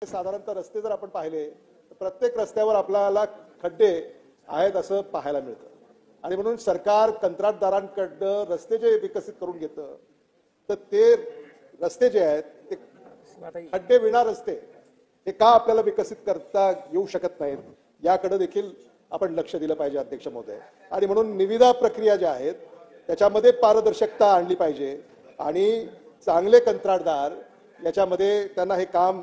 साधारणतः रस्ते जर आपण पाहिले तर प्रत्येक रस्त्यावर आपल्याला खड्डे आहेत असं पाहायला मिळतं आणि म्हणून सरकार कंत्राटदारांकडनं रस्ते जे विकसित करून घेतं तर ते रस्ते जे आहेत ते खड्डे विना रस्ते हे का आपल्याला विकसित करता येऊ शकत नाहीत याकडे देखील आपण लक्ष दिलं पाहिजे अध्यक्ष महोदय। आणि म्हणून निविदा प्रक्रिया ज्या आहेत त्याच्यामध्ये पारदर्शकता आणली पाहिजे आणि चांगले कंत्राटदार याच्यामध्ये त्यांना हे काम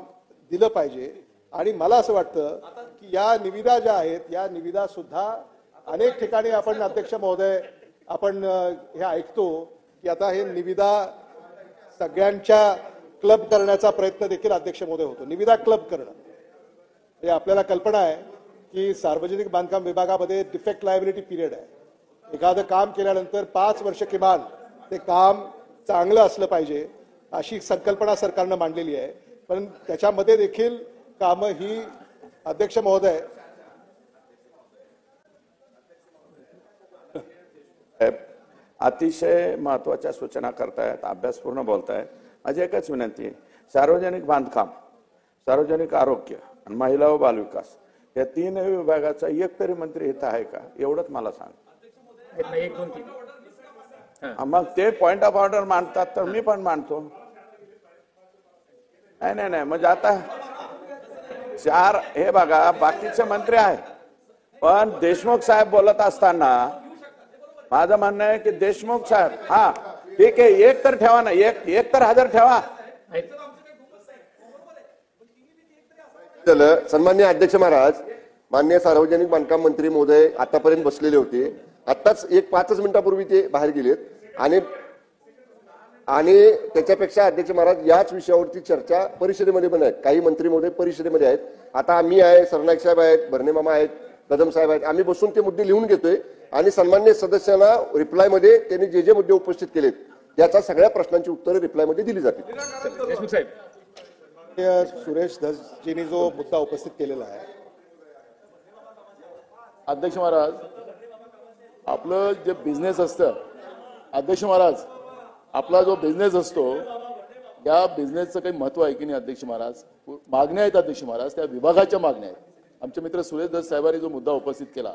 दिलं पाहिजे। आणि मला असं वाटतं की या निविदा ज्या आहेत या निविदा सुद्धा अनेक ठिकाणी आपण अध्यक्ष महोदय आपण हे ऐकतो की आता हे निविदा सगळ्यांच्या क्लब करण्याचा प्रयत्न देखील अध्यक्ष महोदय होतो। निविदा क्लब करणं हे आपल्याला कल्पना आहे की सार्वजनिक बांधकाम विभागामध्ये डिफेक्ट लायबिलिटी पिरियड आहे। एखादं काम केल्यानंतर 5 वर्ष किमान ते काम चांगलं असलं पाहिजे अशी संकल्पना सरकारनं मांडलेली आहे। पण त्याच्यामध्ये देखील कामं ही अध्यक्ष महोदय अतिशय महत्त्वाच्या सूचना करतायत, अभ्यासपूर्ण बोलतायत। माझी एकच विनंती आहे, सार्वजनिक बांधकाम, सार्वजनिक आरोग्य आणि महिला व बालविकास या 3 विभागाचा एक तरी मंत्री इथं आहे का एवढंच मला सांग। मग ते पॉइंट ऑफ ऑर्डर मांडतात तर मी पण मांडतो। नाही म्हणजे आता 4 हे बघा बाकीचे मंत्री आहेत पण देशमुख साहेब बोलत असताना माझं म्हणणं आहे की देशमुख साहेब हा ठीक आहे एक तर ठेवा ना, एक तर हजर ठेवा। सन्माननीय अध्यक्ष महाराज, माननीय सार्वजनिक बांधकाम मंत्री महोदय आतापर्यंत बसलेले होते। आताच 5 मिनिटापूर्वी ते बाहेर गेलेत आणि त्याच्यापेक्षा अध्यक्ष महाराज याच विषयावरती चर्चा परिषदेमध्ये पण आहेत। काही मंत्री महोदय परिषदेमध्ये आहेत। आता आम्ही आहे, सरनाईक साहेब आहेत, भरणे मामा आहेत, कदम साहेब आहेत, आम्ही बसून ते मुद्दे लिहून घेतोय आणि सन्माननीय सदस्यांना रिप्लाय मध्ये त्यांनी जे मुद्दे उपस्थित केलेत त्याचा सगळ्या प्रश्नांची उत्तरे रिप्लाय मध्ये दिली जातील। देशमुख साहेब, सुरेश धसजींनी जो मुद्दा उपस्थित केलेला आहे अध्यक्ष महाराज, आपलं जे बिझनेस असतं अध्यक्ष महाराज, आपला जो बिझनेस असतो या बिझनेसचं काही महत्व आहे की नाही अध्यक्ष महाराज? मागण्या आहेत अध्यक्ष महाराज, त्या विभागाच्या मागण्या आहेत। आमचे मित्र सुरेश धस साहेबांनी जो मुद्दा उपस्थित केला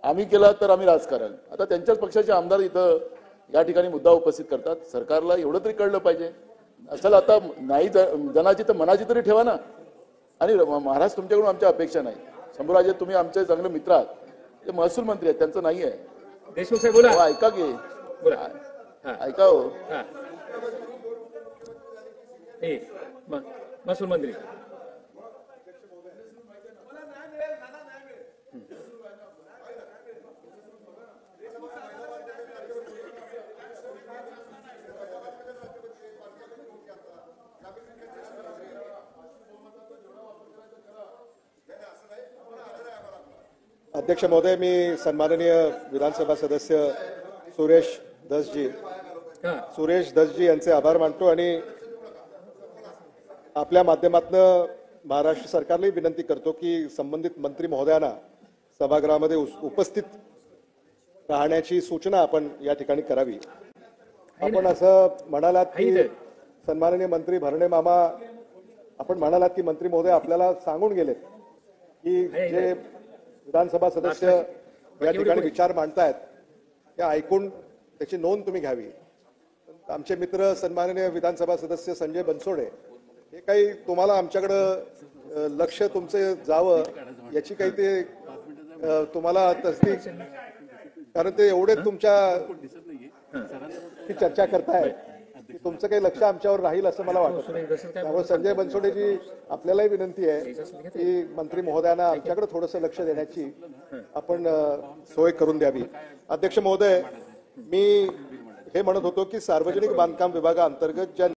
आम्ही केला तर आम्ही राजकारण, आता त्यांच्याच पक्षाचे आमदार इथं या ठिकाणी मुद्दा उपस्थित करतात। सरकारला एवढं तरी कळलं पाहिजे असेल, आता नाही जनाची तर मनाची तरी ठेवा ना। आणि महाराज तुमच्याकडून आमच्या अपेक्षा नाही, शंभूराजे तुम्ही आमचे चांगले मित्र आहात, ते महसूल मंत्री आहेत, त्यांचं नाही आहे। देशमुख साहेब बोला, ऐका की ऐका हो, महसूल मंत्री अध्यक्ष महोदय, मी सन्माननीय विधानसभा सदस्य सुरेश धसजी यांचे आभार मानतो आणि आपल्या माध्यमातून महाराष्ट्र सरकारलाही विनंती करतो की संबंधित मंत्री महोदयांना सभागृहामध्ये उपस्थित राहण्याची सूचना आपण या ठिकाणी करावी। आपण असं म्हणालात की सन्माननीय मंत्री भरणे मामा, आपण म्हणालात की मंत्री महोदय आपल्याला सांगून गेलेत की जे विधानसभा सदस्य या ठिकाणी विचार मांडतायत ते ऐकून त्याची नोंद तुम्ही घ्यावी। आमचे मित्र सन्माननीय विधानसभा सदस्य संजय बनसोडे हे काही तुम्हाला आमच्याकडं लक्ष तुमचे जावं याची काही ते तुम्हाला तसदीक, कारण ते एवढे तुमच्या चर्चा करतायत की तुमचं काही लक्ष आमच्यावर राहील असं मला वाटत नाही। त्यामुळे संजय बनसोडेजी आपल्यालाही विनंती आहे की मंत्री महोदयांना आमच्याकडे थोडंसं लक्ष देण्याची आपण सोय करून द्यावी। अध्यक्ष महोदय, मी हे म्हणत होतो की सार्वजनिक बांधकाम विभागाअंतर्गत ज्या